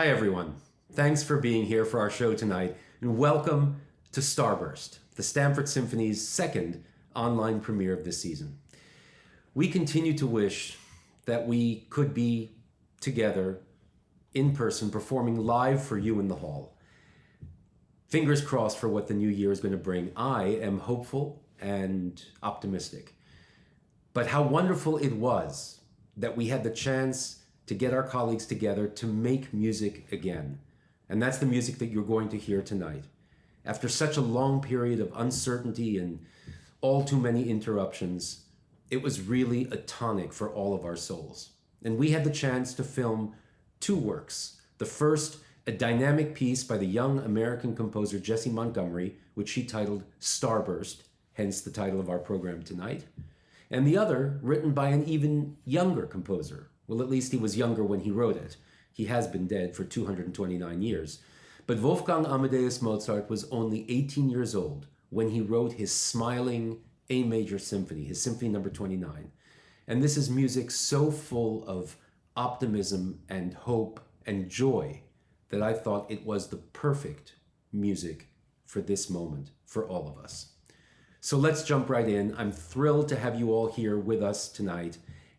Hi, everyone. Thanks for being here for our show tonight, and welcome to Starburst, the Stamford Symphony's second online premiere of this season. We continue to wish that we could be together in person, performing live for you in the hall. Fingers crossed for what the new year is going to bring. I am hopeful and optimistic. But how wonderful it was that we had the chance to get our colleagues together to make music again. And that's the music that you're going to hear tonight. After such a long period of uncertainty and all too many interruptions, it was really a tonic for all of our souls. And we had the chance to film two works. The first, a dynamic piece by the young American composer Jessie Montgomery, which she titled Starburst, hence the title of our program tonight. And the other, written by an even younger composer. Well, at least he was younger when he wrote it. He has been dead for 229 years. But Wolfgang Amadeus Mozart was only 18 years old when he wrote his smiling A major symphony, his Symphony No. 29. And this is music so full of optimism and hope and joy that I thought it was the perfect music for this moment, for all of us. So let's jump right in. I'm thrilled to have you all here with us tonight.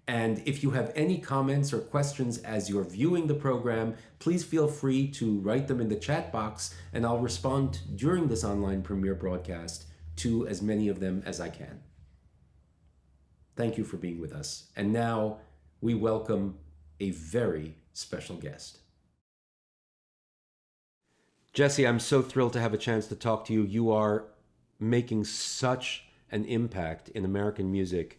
And if you have any comments or questions as you're viewing the program, please feel free to write them in the chat box, and I'll respond during this online premiere broadcast to as many of them as I can. Thank you for being with us. And now we welcome a very special guest. Jessie, I'm so thrilled to have a chance to talk to you. You are making such an impact in American music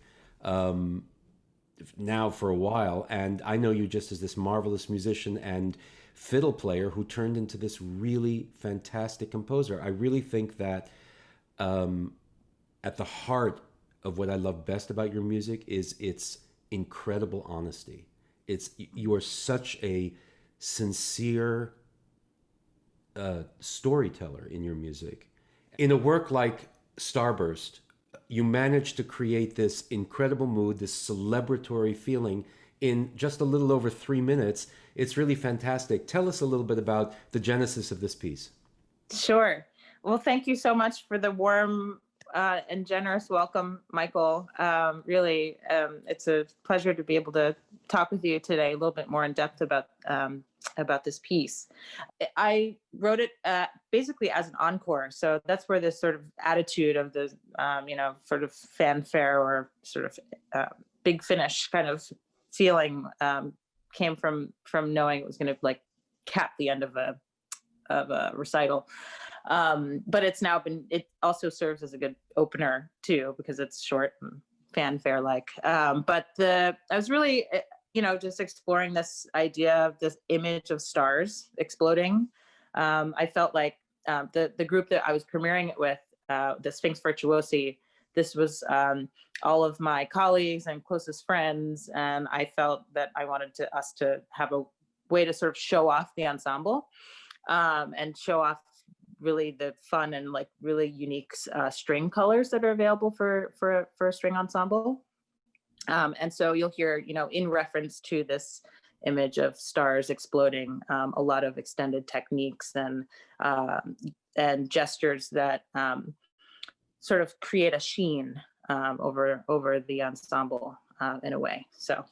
now for a while, and I know you just as this marvelous musician and fiddle player who turned into this really fantastic composer. I really think that at the heart of what I love best about your music is its incredible honesty. You are such a sincere storyteller in your music. In a work like Starburst, you managed to create this incredible mood, this celebratory feeling in just a little over 3 minutes. It's really fantastic. Tell us a little bit about the genesis of this piece. Sure. Well, thank you so much for the warm and generous welcome, Michael. Really, it's a pleasure to be able to talk with you today a little bit more in depth about this piece. I wrote it basically as an encore. So that's where this sort of attitude of the, sort of fanfare or sort of big finish kind of feeling came from knowing it was going to like cap the end of a recital. But it's now it also serves as a good opener too, because it's short and fanfare-like. But I was really, just exploring this idea of this image of stars exploding. I felt like the group that I was premiering it with, the Sphinx Virtuosi, this was all of my colleagues and closest friends, and I felt that I wanted us to have a way to sort of show off the ensemble and show off really the fun and like really unique string colors that are available for a string ensemble. And so you'll hear, in reference to this image of stars exploding, a lot of extended techniques and gestures that sort of create a sheen over the ensemble in a way. So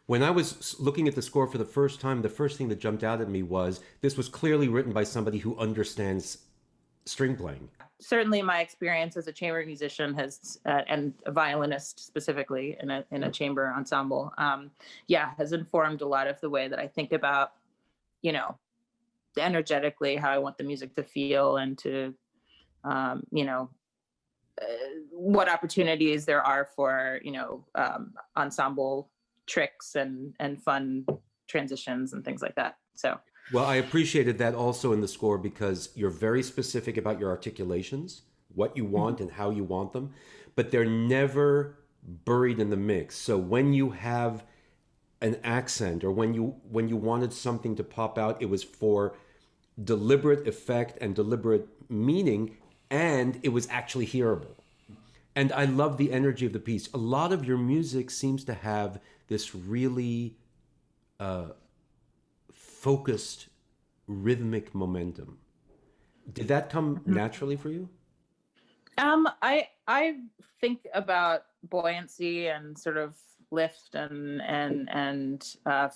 when I was looking at the score for the first time, the first thing that jumped out at me was this was clearly written by somebody who understands string playing. Certainly my experience as a chamber musician has, and a violinist specifically in a chamber ensemble, has informed a lot of the way that I think about, energetically how I want the music to feel and to, what opportunities there are for, ensemble tricks and fun transitions and things like that. So. Well, I appreciated that also in the score because you're very specific about your articulations, what you want and how you want them, but they're never buried in the mix. So when you have an accent or when you wanted something to pop out, it was for deliberate effect and deliberate meaning, and it was actually hearable. And I love the energy of the piece. A lot of your music seems to have this really focused rhythmic momentum. Did that come naturally for you? I think about buoyancy and sort of lift and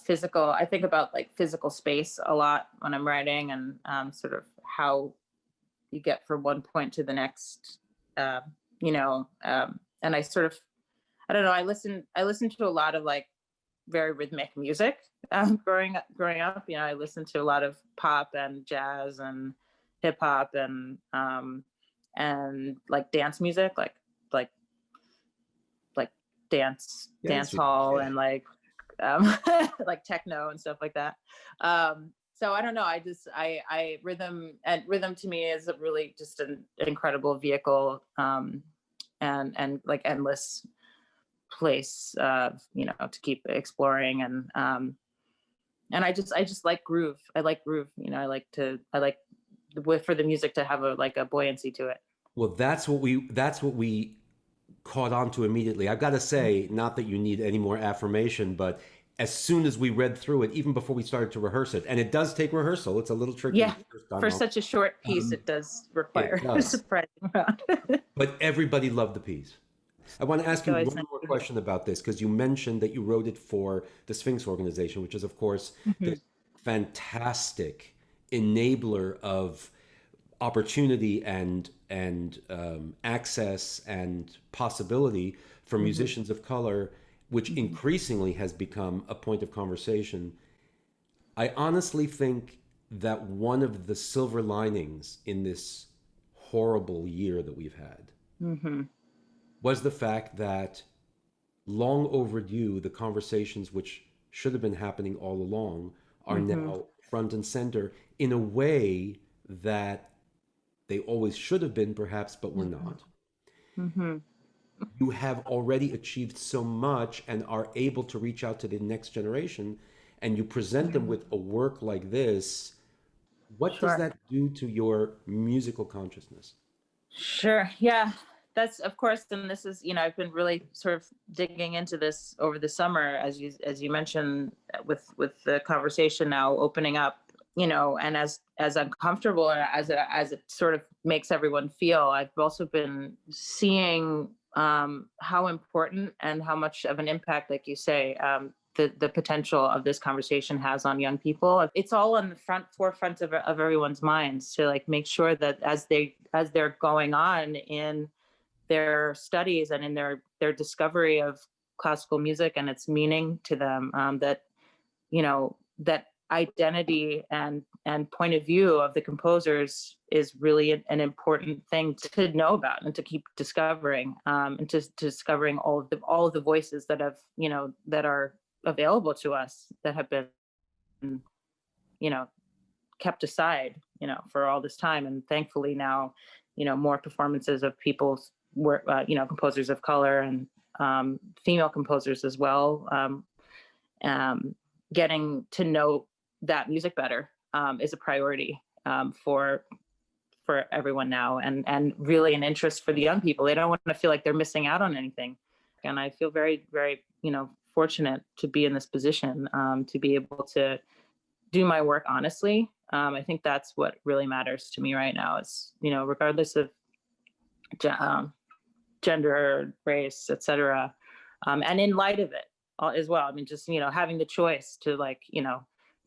physical. I think about like physical space a lot when I'm writing, and sort of how you get from one point to the next. And I sort of, I don't know. I listen to a lot of like very rhythmic music. Growing up, I listened to a lot of pop and jazz and hip hop and like dance music, like dance hall, and like like techno and stuff like that. So I don't know. I rhythm to me is really just an incredible vehicle, and like endless place, to keep exploring, and I just like groove. I like groove. I like for the music to have a buoyancy to it. Well, that's what we caught on to immediately. I've got to say, not that you need any more affirmation, but as soon as we read through it, even before we started to rehearse it, and it does take rehearsal, it's a little tricky. Yeah, for such a short piece, it does require a surprising amount. But everybody loved the piece. I want to ask you one more question about this, because you mentioned that you wrote it for the Sphinx organization, which is, of course, the fantastic enabler of opportunity and access and possibility for musicians of color, which increasingly has become a point of conversation. I honestly think that one of the silver linings in this horrible year that we've had was the fact that long overdue, the conversations which should have been happening all along are now front and center in a way that they always should have been, perhaps, but were not. You have already achieved so much and are able to reach out to the next generation, and you present them with a work like this. What does that do to your musical consciousness? Sure. Yeah, that's, of course, and this is, I've been really sort of digging into this over the summer, as you mentioned, with the conversation now opening up, and as uncomfortable as it sort of makes everyone feel, I've also been seeing how important and how much of an impact, like you say, the potential of this conversation has on young people. It's all on the forefront of everyone's minds to like make sure that as they're going on in their studies and in their discovery of classical music and its meaning to them, that identity and point of view of the composers is really an important thing to know about and to keep discovering, and to discovering all of the voices that have that are available to us, that have been kept aside for all this time. And thankfully now more performances of people's work, composers of color and female composers as well, getting to know that music better is a priority for everyone now, and really an interest for the young people. They don't want to feel like they're missing out on anything, and I feel very, very fortunate to be in this position, to be able to do my work honestly. I think that's what really matters to me right now, is regardless of gender, race, etc., and in light of it as well. I mean, just having the choice to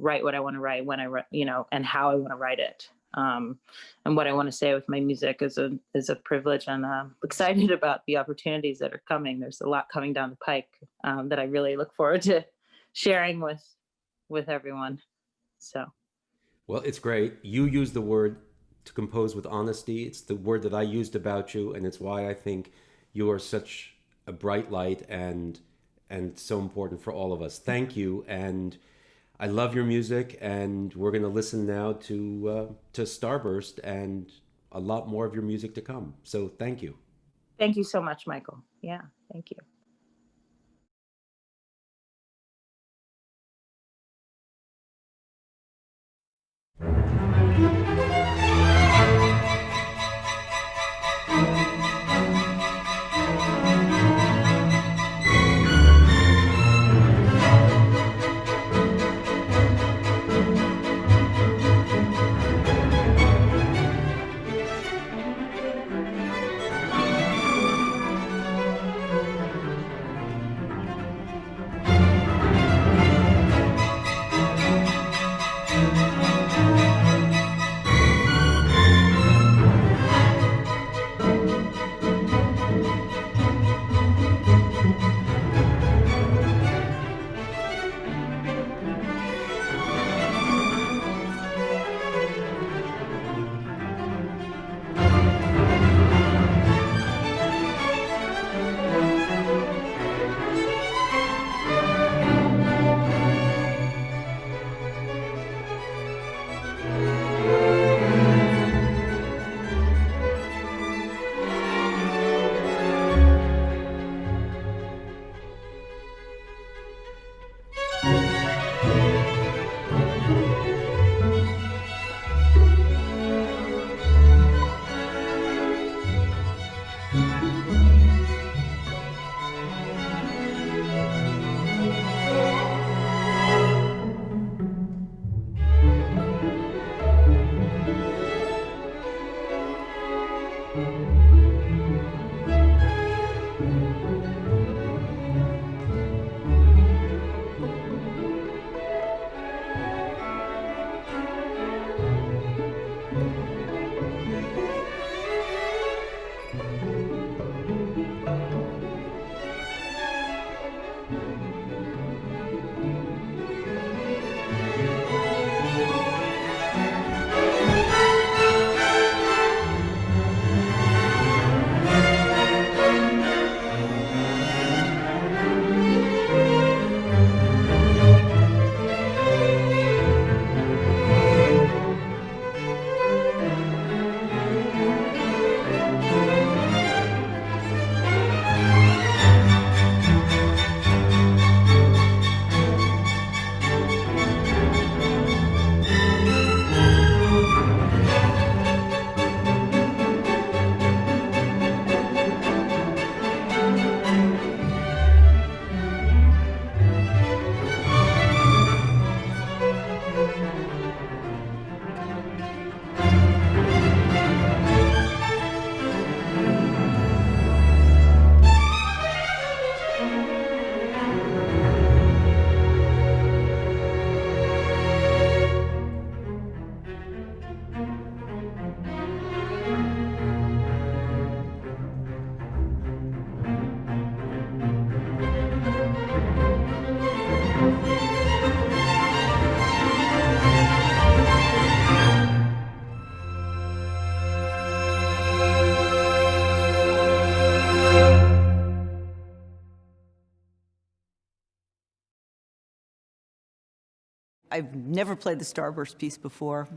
write what I want to write, when I write, and how I want to write it, and what I want to say with my music is a privilege, and excited about the opportunities that are coming. There's a lot coming down the pike that I really look forward to sharing with everyone. So, well, it's great. You use the word to compose with honesty. It's the word that I used about you, and it's why I think you are such a bright light and so important for all of us. Thank you, and I love your music, and we're going to listen now to Starburst and a lot more of your music to come. So thank you. Thank you so much, Michael. Yeah, thank you. I've never played the Starburst piece before.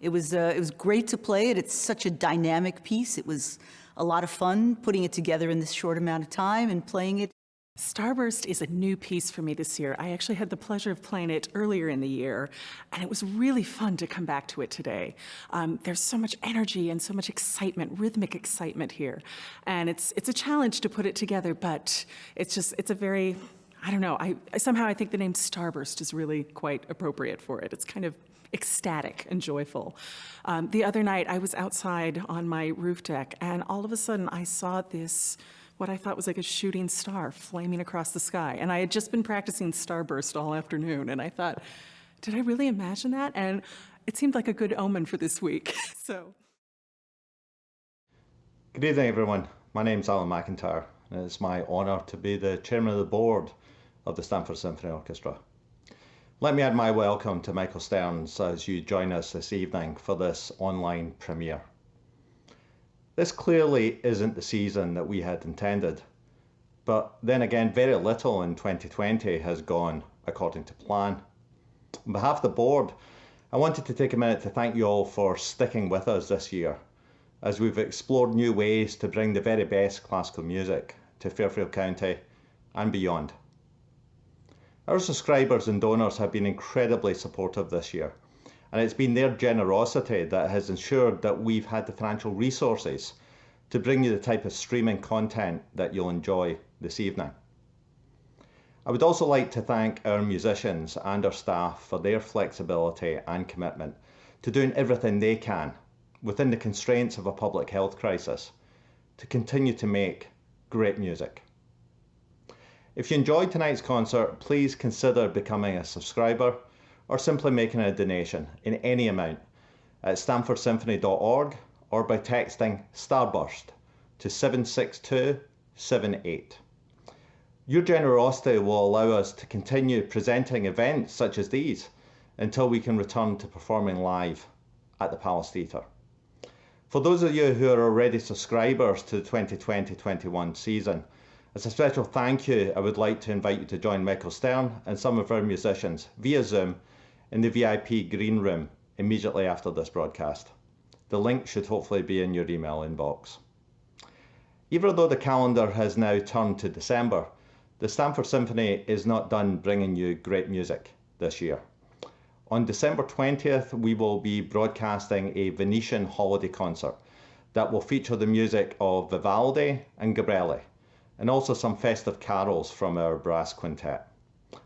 It was great to play it. It's such a dynamic piece. It was a lot of fun putting it together in this short amount of time and playing it. Starburst is a new piece for me this year. I actually had the pleasure of playing it earlier in the year, and it was really fun to come back to it today. There's so much energy and so much excitement, rhythmic excitement here. And it's a challenge to put it together, but it's a very, I don't know, I think the name Starburst is really quite appropriate for it. It's kind of ecstatic and joyful. The other night, I was outside on my roof deck, and all of a sudden I saw this what I thought was like a shooting star flaming across the sky. And I had just been practicing Starburst all afternoon, and I thought, did I really imagine that? And it seemed like a good omen for this week. So. Good evening, everyone. My name's Alan McIntyre, and it's my honour to be the chairman of the board of the Stamford Symphony Orchestra. Let me add my welcome to Michael Stearns as you join us this evening for this online premiere. This clearly isn't the season that we had intended, but then again, very little in 2020 has gone according to plan. On behalf of the board, I wanted to take a minute to thank you all for sticking with us this year, as we've explored new ways to bring the very best classical music to Fairfield County and beyond. Our subscribers and donors have been incredibly supportive this year, and it's been their generosity that has ensured that we've had the financial resources to bring you the type of streaming content that you'll enjoy this evening. I would also like to thank our musicians and our staff for their flexibility and commitment to doing everything they can within the constraints of a public health crisis to continue to make great music. If you enjoyed tonight's concert, please consider becoming a subscriber or simply making a donation in any amount at stamfordsymphony.org or by texting Starburst to 76278. Your generosity will allow us to continue presenting events such as these until we can return to performing live at the Palace Theatre. For those of you who are already subscribers to the 2020-21 season, as a special thank you, I would like to invite you to join Michael Stern and some of our musicians via Zoom in the VIP Green Room immediately after this broadcast. The link should hopefully be in your email inbox. Even though the calendar has now turned to December, the Stamford Symphony is not done bringing you great music this year. On December 20th, we will be broadcasting a Venetian holiday concert that will feature the music of Vivaldi and Gabrieli, and also some festive carols from our brass quintet.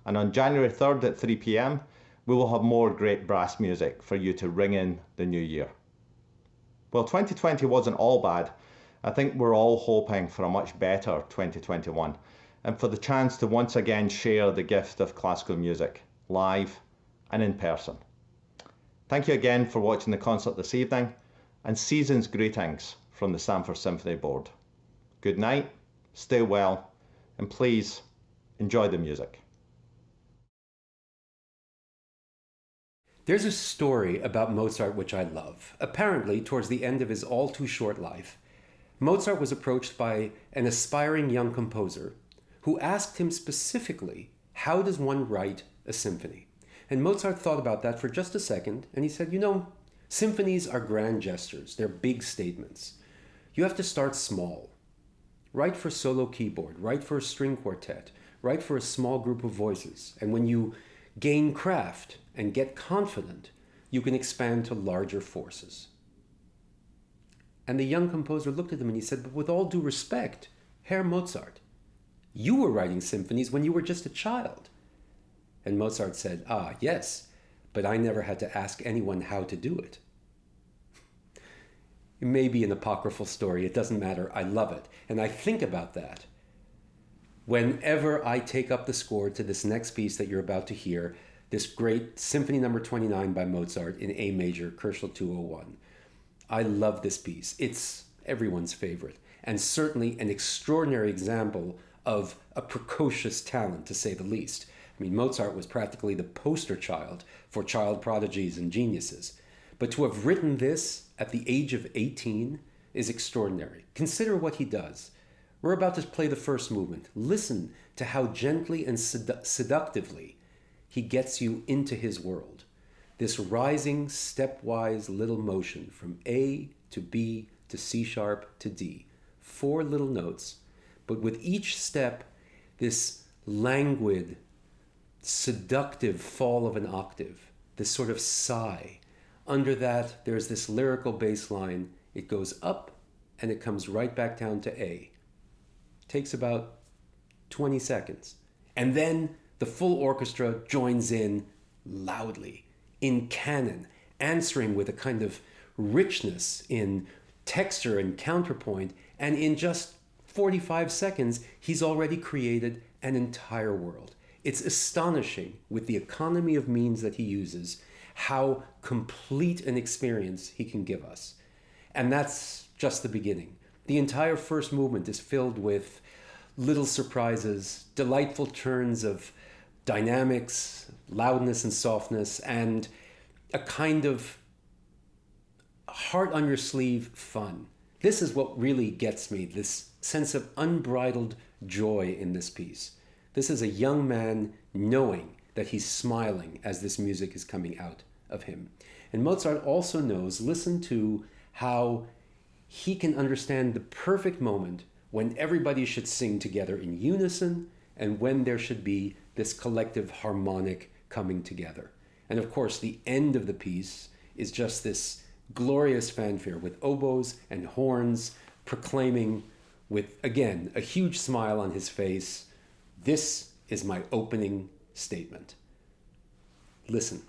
And on January 3rd at 3 p.m, we will have more great brass music for you to ring in the new year. Well, 2020 wasn't all bad. I think we're all hoping for a much better 2021 and for the chance to once again share the gift of classical music, live and in person. Thank you again for watching the concert this evening, and season's greetings from the Stamford Symphony Board. Good night, stay well, and please enjoy the music. There's a story about Mozart which I love. Apparently, towards the end of his all too short life, Mozart was approached by an aspiring young composer who asked him specifically, how does one write a symphony? And Mozart thought about that for just a second, and he said, symphonies are grand gestures. They're big statements. You have to start small. Write for solo keyboard, write for a string quartet, write for a small group of voices. And when you gain craft and get confident, you can expand to larger forces. And the young composer looked at him and he said, but with all due respect, Herr Mozart, you were writing symphonies when you were just a child. And Mozart said, yes, but I never had to ask anyone how to do it. It may be an apocryphal story, it doesn't matter, I love it. And I think about that whenever I take up the score to this next piece that you're about to hear, this great Symphony No. 29 by Mozart in A major, Koschel 201. I love this piece. It's everyone's favorite, and certainly an extraordinary example of a precocious talent, to say the least. I mean, Mozart was practically the poster child for child prodigies and geniuses. But to have written this at the age of 18 is extraordinary. Consider what he does. We're about to play the first movement. Listen to how gently and seductively he gets you into his world. This rising, stepwise little motion from A to B to C sharp to D. 4 little notes, but with each step, this languid, seductive fall of an octave, this sort of sigh. Under that, there's this lyrical bass line. It goes up and it comes right back down to A. Takes about 20 seconds. And then the full orchestra joins in loudly, in canon, answering with a kind of richness in texture and counterpoint. And in just 45 seconds, he's already created an entire world. It's astonishing, with the economy of means that he uses, how complete an experience he can give us. And that's just the beginning. The entire first movement is filled with little surprises, delightful turns of dynamics, loudness and softness, and a kind of heart on your sleeve fun. This is what really gets me, this sense of unbridled joy in this piece. This is a young man knowing that he's smiling as this music is coming out of him. And Mozart also knows, listen to how he can understand the perfect moment when everybody should sing together in unison and when there should be this collective harmonic coming together. And of course, the end of the piece is just this glorious fanfare with oboes and horns proclaiming with, again, a huge smile on his face, "This is my opening statement." Listen.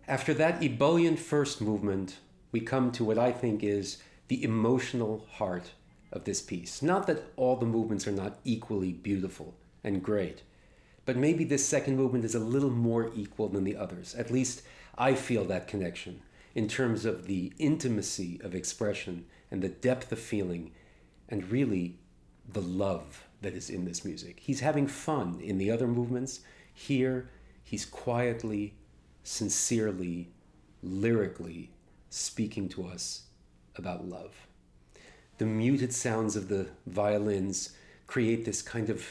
After that ebullient first movement, we come to what I think is the emotional heart of this piece. Not that all the movements are not equally beautiful and great, but maybe this second movement is a little more equal than the others. At least I feel that connection in terms of the intimacy of expression and the depth of feeling and really the love that is in this music. He's having fun in the other movements. Here, he's quietly, sincerely, lyrically speaking to us about love. The muted sounds of the violins create this kind of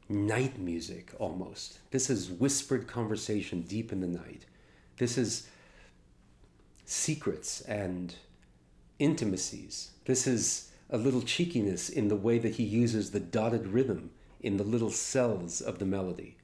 night music almost. This is whispered conversation deep in the night. This is secrets and intimacies. This is a little cheekiness in the way that he uses the dotted rhythm in the little cells of the melody.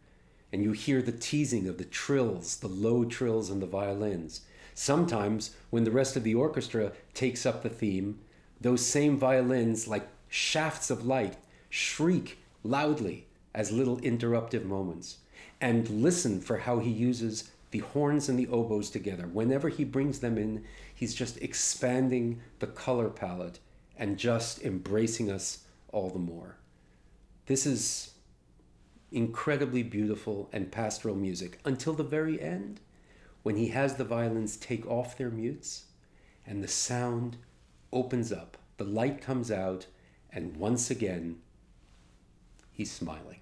And you hear the teasing of the trills, the low trills on the violins. Sometimes, when the rest of the orchestra takes up the theme, those same violins, like shafts of light, shriek loudly as little interruptive moments. And listen for how he uses the horns and the oboes together. Whenever he brings them in, he's just expanding the color palette and just embracing us all the more. This is incredibly beautiful and pastoral music until the very end, when he has the violins take off their mutes and the sound opens up, the light comes out, and once again, he's smiling.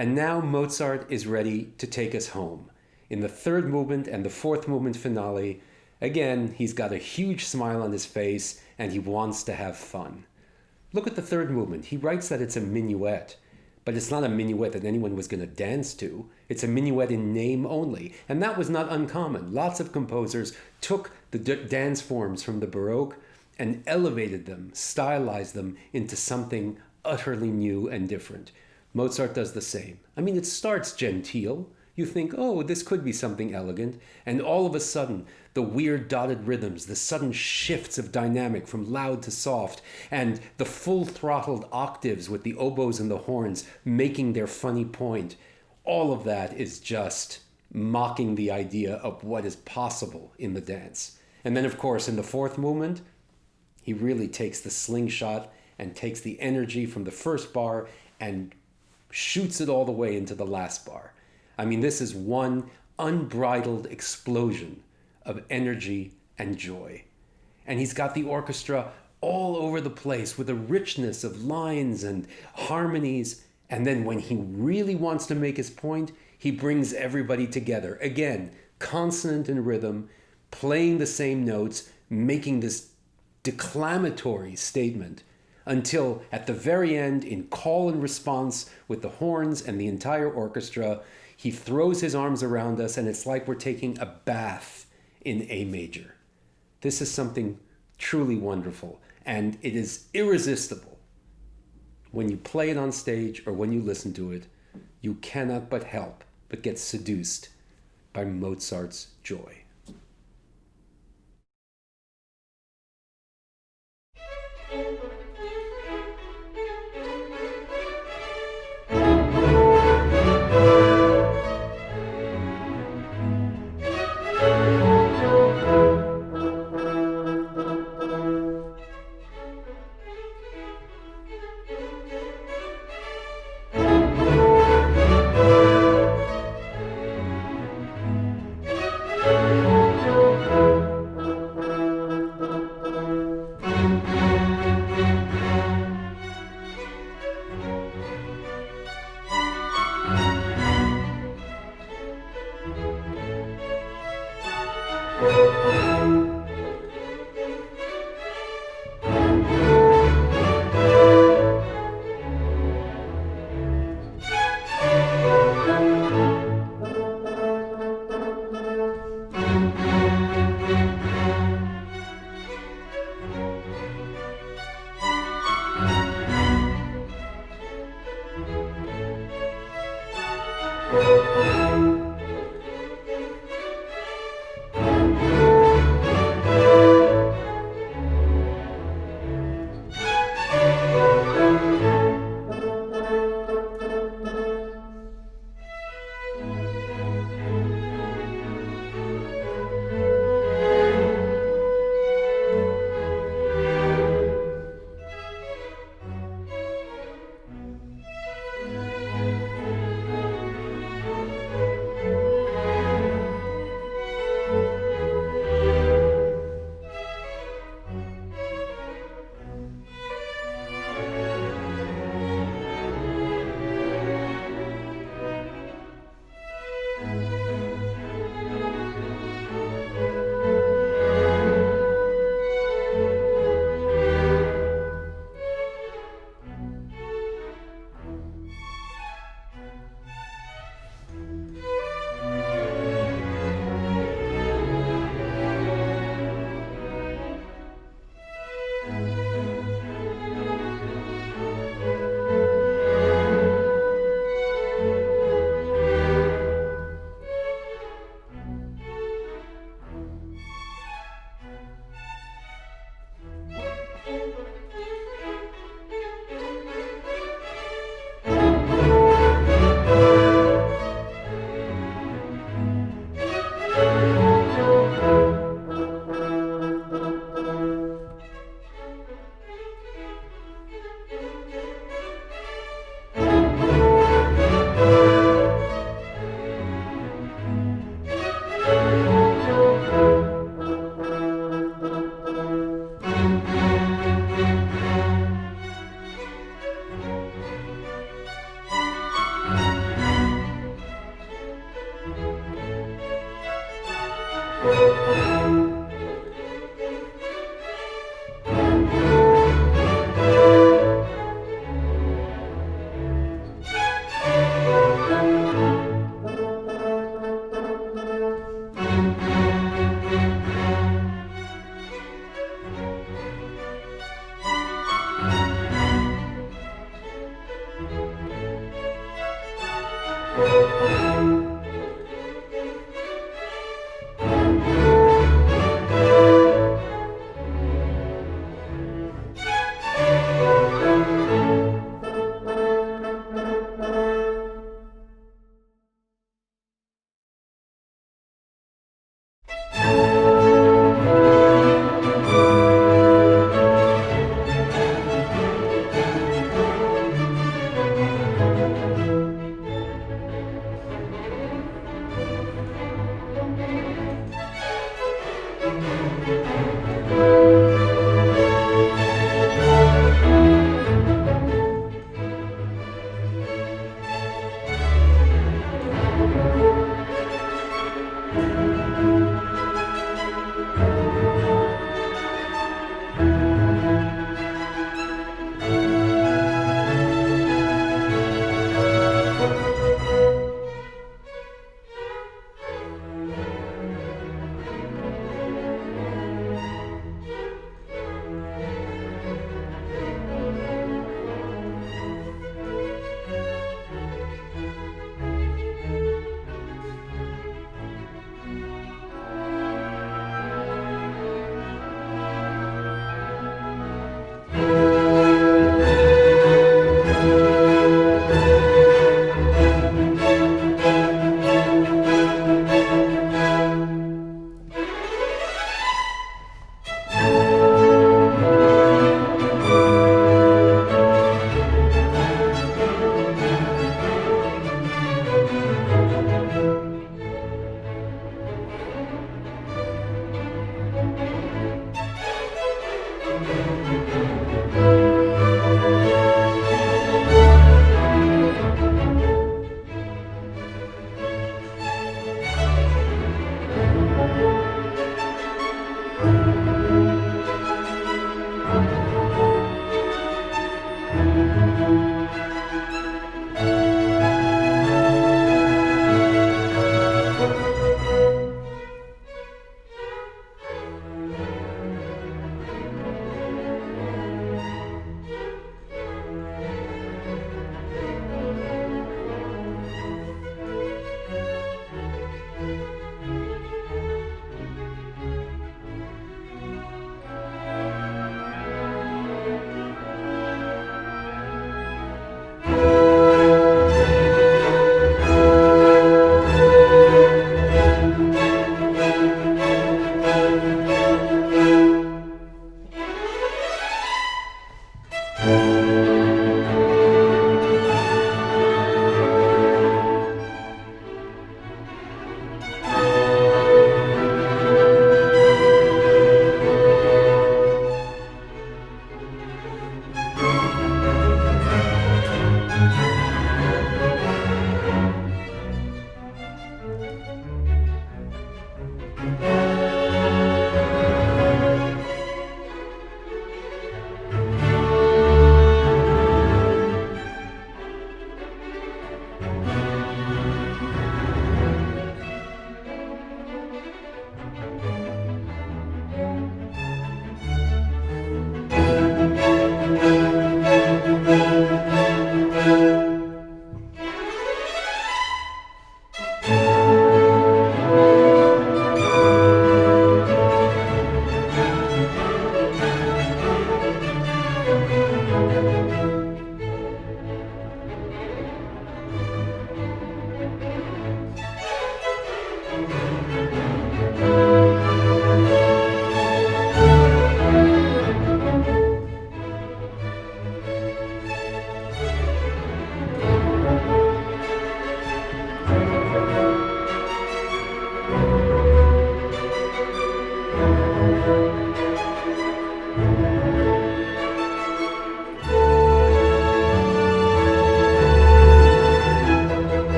And now Mozart is ready to take us home. In the third movement and the fourth movement finale, again, he's got a huge smile on his face and he wants to have fun. Look at the third movement. He writes that it's a minuet, but it's not a minuet that anyone was going to dance to. It's a minuet in name only, and that was not uncommon. Lots of composers took the dance forms from the Baroque and elevated them, stylized them into something utterly new and different. Mozart does the same. I mean, it starts genteel. You think, oh, this could be something elegant. And all of a sudden, the weird dotted rhythms, the sudden shifts of dynamic from loud to soft, and the full throttled octaves with the oboes and the horns making their funny point. All of that is just mocking the idea of what is possible in the dance. And then, of course, in the fourth movement, he really takes the slingshot and takes the energy from the first bar and shoots it all the way into the last bar. I mean, this is one unbridled explosion of energy and joy. And he's got the orchestra all over the place with a richness of lines and harmonies. And then when he really wants to make his point, he brings everybody together. Again, consonant and rhythm, playing the same notes, making this declamatory statement until at the very end, in call and response with the horns and the entire orchestra, he throws his arms around us and it's like we're taking a bath in A major. This is something truly wonderful, and it is irresistible. When you play it on stage or when you listen to it, you cannot but help but get seduced by Mozart's joy.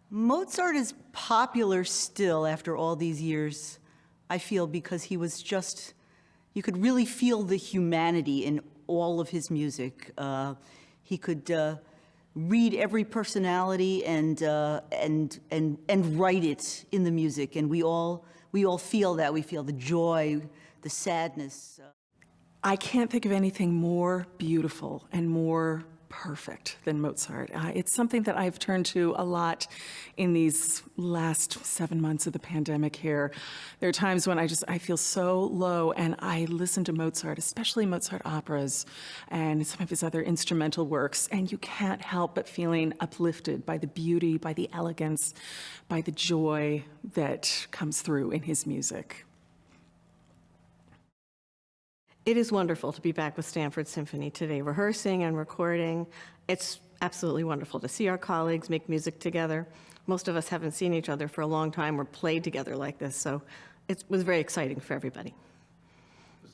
Mozart is popular still after all these years, I feel, because he was just, you could really feel the humanity in all of his music. He could read every personality and write it in the music, and we all feel that. We feel the joy, the sadness. I can't think of anything more beautiful and more perfect than Mozart. It's something that I've turned to a lot in these last 7 months of the pandemic here. There are times when I feel so low, and I listen to Mozart, especially Mozart operas and some of his other instrumental works, and you can't help but feeling uplifted by the beauty, by the elegance, by the joy that comes through in his music. It is wonderful to be back with Stamford Symphony today, rehearsing and recording. It's absolutely wonderful to see our colleagues make music together. Most of us haven't seen each other for a long time or played together like this, so it was very exciting for everybody.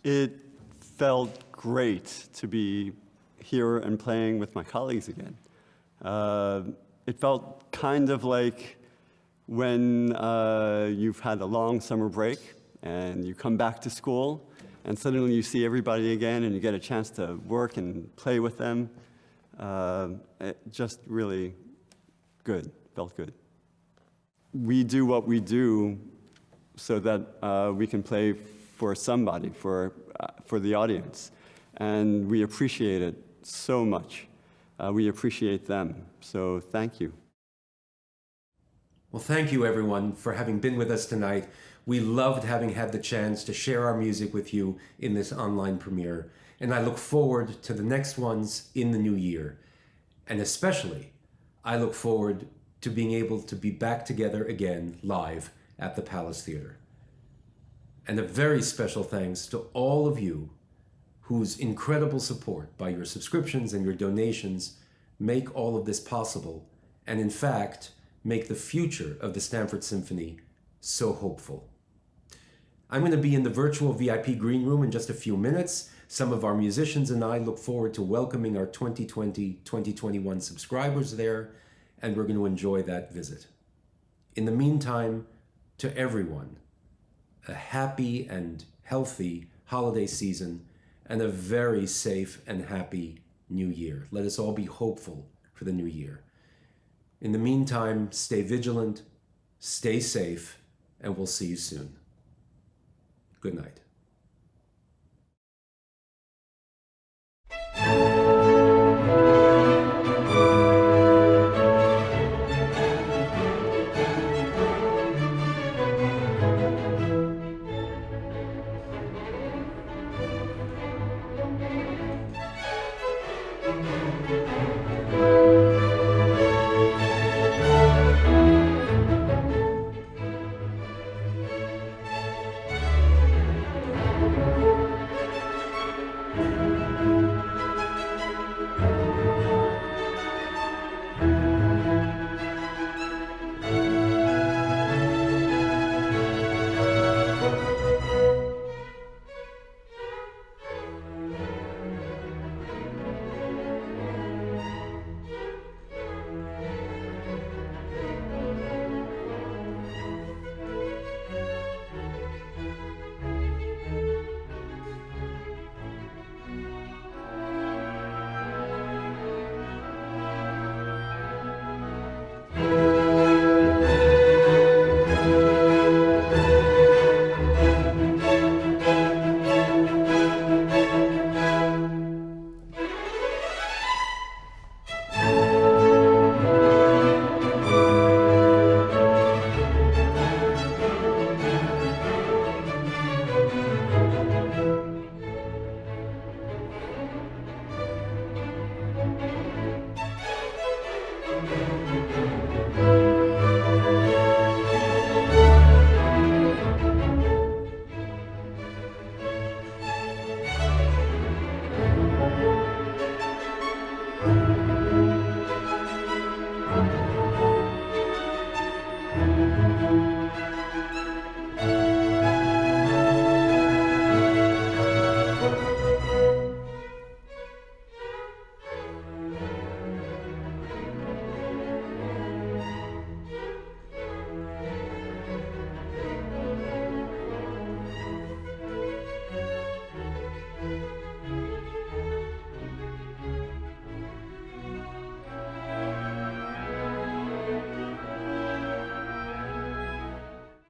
It felt great to be here and playing with my colleagues again. It felt kind of like when you've had a long summer break and you come back to school, and suddenly you see everybody again and you get a chance to work and play with them. It just really good, felt good. We do what we do so that we can play for somebody, for the audience. And we appreciate it so much. We appreciate them, so thank you. Well, thank you everyone for having been with us tonight. We loved having had the chance to share our music with you in this online premiere, and I look forward to the next ones in the new year. And especially, I look forward to being able to be back together again live at the Palace Theatre. And a very special thanks to all of you whose incredible support by your subscriptions and your donations make all of this possible, and in fact, make the future of the Stamford Symphony so hopeful. I'm going to be in the virtual VIP green room in just a few minutes. Some of our musicians and I look forward to welcoming our 2020-2021 subscribers there, and we're going to enjoy that visit. In the meantime, to everyone, a happy and healthy holiday season and a very safe and happy new year. Let us all be hopeful for the new year. In the meantime, stay vigilant, stay safe, and we'll see you soon. Good night.